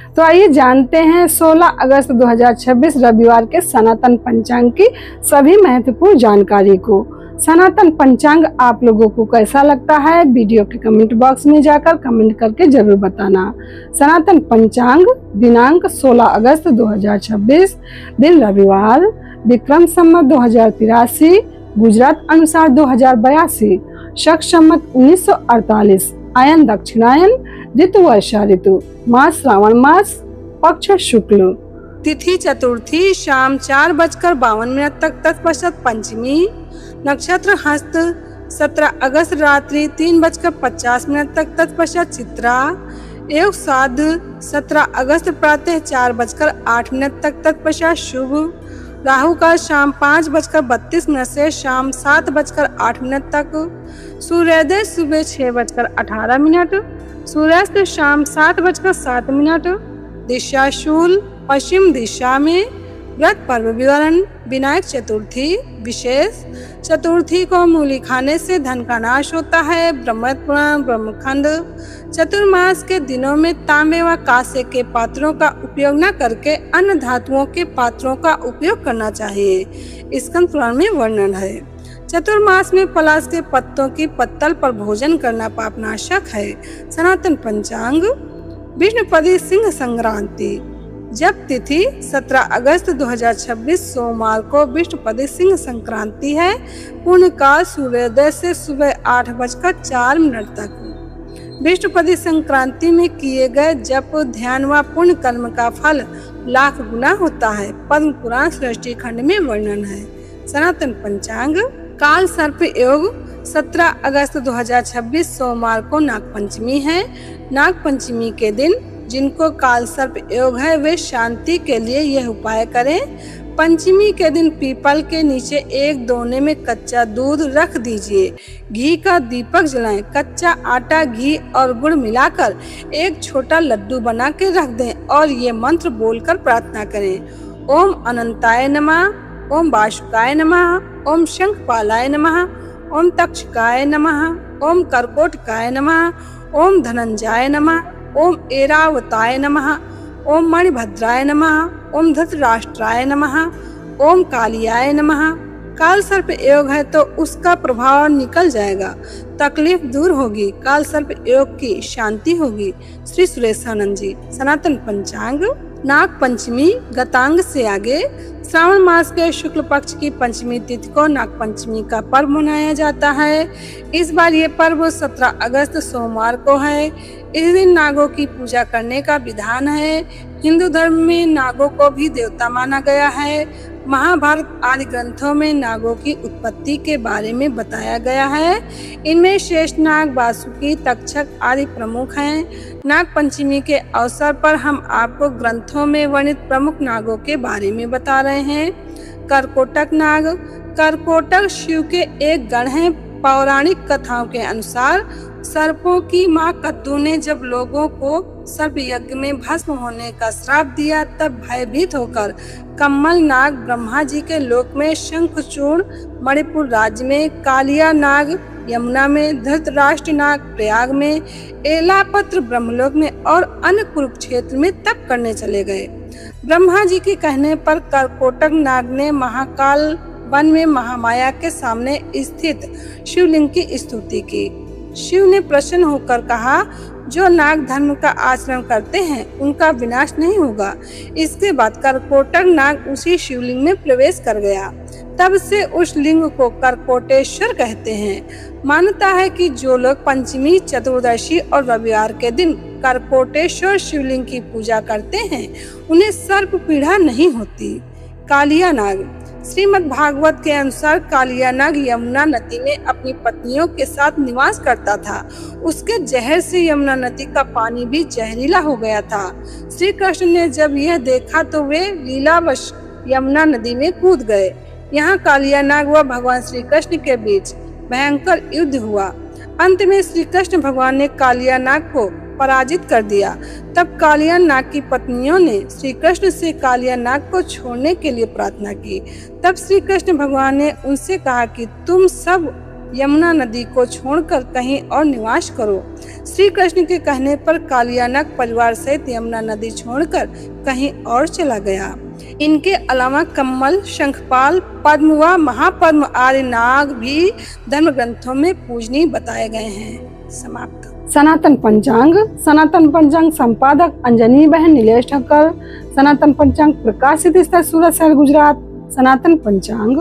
तो आइए जानते हैं 16 अगस्त 2026 रविवार के सनातन पंचांग की सभी महत्वपूर्ण जानकारी को। सनातन पंचांग आप लोगों को कैसा लगता है, वीडियो के कमेंट बॉक्स में जाकर कमेंट करके जरूर बताना। सनातन पंचांग दिनांक 16 अगस्त 2026, दिन रविवार, विक्रम संवत 2083, गुजरात अनुसार 2082, शक संवत 1948, आयन दक्षिणायन, ऋतु वर्षा ऋतु, मास श्रावण मास, पक्ष शुक्ल, तिथि चतुर्थी शाम 4:52 तक, तत्पश्चात पंचमी, नक्षत्र हस्त 17 अगस्त रात्रि 3:50 तक, तत्पश्चात चित्रा, योग साध 17 अगस्त प्रातः 4:08 तक, तत्पश्चात शुभ, राहु काल शाम 5:32 से शाम 7:08 तक, सूर्योदय सुबह 6:18, सूर्यास्त शाम 7:07, दिशा शूल पश्चिम दिशा में, व्रत पर्व विवरण। विनायक चतुर्थी विशेष, चतुर्थी को मूली खाने से धन का नाश होता है। ब्रह्मपुराण ब्रह्मखंड, चतुर्मास के दिनों में तांबे व कांसे के पात्रों का उपयोग न करके अन्य धातुओं के पात्रों का उपयोग करना चाहिए, स्कंद पुराण में वर्णन है। चतुर्मास में पलाश के पत्तों की पत्तल पर भोजन करना पापनाशक है। सनातन पंचांग विष्णुपदी सिंह संक्रांति, जब तिथि 17 अगस्त 2026 सोमवार को विष्णुपदी सिंह संक्रांति है। पूर्ण काल सूर्योदय से सुबह 8:04 तक। विष्णुपदी संक्रांति में किए गए जप, ध्यान व पुण्य कर्म का फल लाख गुना होता है। पद्म पुराण सृष्टि खंड में वर्णन है। सनातन पंचांग काल सर्प योग 17 अगस्त 2026 सोमवार को नागपंचमी है। नागपंचमी के दिन जिनको काल सर्प योग है वे शांति के लिए यह उपाय करें। पंचमी के दिन पीपल के नीचे एक दोने में कच्चा दूध रख दीजिए, घी का दीपक जलाएं, कच्चा आटा, घी और गुड़ मिलाकर एक छोटा लड्डू बना के रख दें और ये मंत्र बोलकर प्रार्थना करें। ओम अनंताय नमः, ओम वासुकाय नमः, ओम शंखपालाय नमः, ओम तक्षकाय नमः, ओम कर्कोटकाय नमः, ओम धनंजय नमः, ओम ऐरावताय नमः, ओम मणिभद्राय नमः, ओम धृतराष्ट्राय नमः, ओम कालियाय नमः। काल सर्प योग है तो उसका प्रभाव निकल जाएगा, तकलीफ दूर होगी, काल सर्प योग की शांति होगी। श्री सुरेशानंद जी। सनातन पंचांग नाग पंचमी गतांग से आगे श्रावण मास के शुक्ल पक्ष की पंचमी तिथि को नाग पंचमी का पर्व मनाया जाता है। इस बार ये पर्व 17 अगस्त सोमवार को है। इस दिन नागों की पूजा करने का विधान है। हिंदू धर्म में नागों को भी देवता माना गया है। महाभारत आदि ग्रंथों में नागों की उत्पत्ति के बारे में बताया गया है। इनमें शेषनाग, वासुकी, तक्षक आदि प्रमुख हैं। नाग पंचमी के अवसर पर हम आपको ग्रंथों में वर्णित प्रमुख नागों के बारे में बता रहे हैं। करकोटक नाग, करकोटक शिव के एक गण हैं। पौराणिक कथाओं के अनुसार सर्पों की मां कद्दू ने जब लोगों को सर्प यज्ञ में भस्म होने का श्राप दिया, तब भयभीत होकर कम्मल नाग ब्रह्मा जी के लोक में, शंखचूड़ मणिपुर राज्य में, कालिया नाग यमुना में, धृतराष्ट्र नाग प्रयाग में, एलापत्र ब्रह्मलोक में और अन्य कुरुक्षेत्र में तप करने चले गए। ब्रह्मा जी के कहने पर करकोटक नाग ने महाकाल वन में महामाया के सामने स्थित शिवलिंग की स्तुति की। शिव ने प्रसन्न होकर कहा, जो नाग धर्म का आचरण करते हैं उनका विनाश नहीं होगा। इसके बाद करकोटक नाग उसी शिवलिंग में प्रवेश कर गया। तब से उस लिंग को करकोटेश्वर कहते हैं। मान्यता है कि जो लोग पंचमी, चतुर्दशी और रविवार के दिन करकोटेश्वर शिवलिंग की पूजा करते हैं उन्हें सर्प पीड़ा नहीं होती। कालिया नाग, श्रीमद् भागवत के अनुसार कालिया नाग यमुना नदी में अपनी पत्नियों के साथ निवास करता था। उसके जहर से यमुना नदी का पानी भी जहरीला हो गया था। श्री कृष्ण ने जब यह देखा तो वे लीलावश यमुना नदी में कूद गए। यहाँ कालिया नाग व भगवान श्री कृष्ण के बीच भयंकर युद्ध हुआ। अंत में श्री कृष्ण भगवान ने कालिया नाग को पराजित कर दिया। तब कालिया नाग की पत्नियों ने श्री कृष्ण से कालिया नाग को छोड़ने के लिए प्रार्थना की। तब श्री कृष्ण भगवान ने उनसे कहा कि तुम सब यमुना नदी को छोड़कर कहीं और निवास करो। श्री कृष्ण के कहने पर कालियानक परिवार सहित यमुना नदी छोड़कर कहीं और चला गया। इनके अलावा कम्मल, शंखपाल, पद्म व महापद्म आदि नाग भी धर्म ग्रंथों में पूजनीय बताए गए हैं। समाप्त। सनातन पंचांग संपादक अंजनी बहन नीलेश ठक्कर। सनातन पंचांग प्रकाशित स्थल सूरत शहर गुजरात। सनातन पंचांग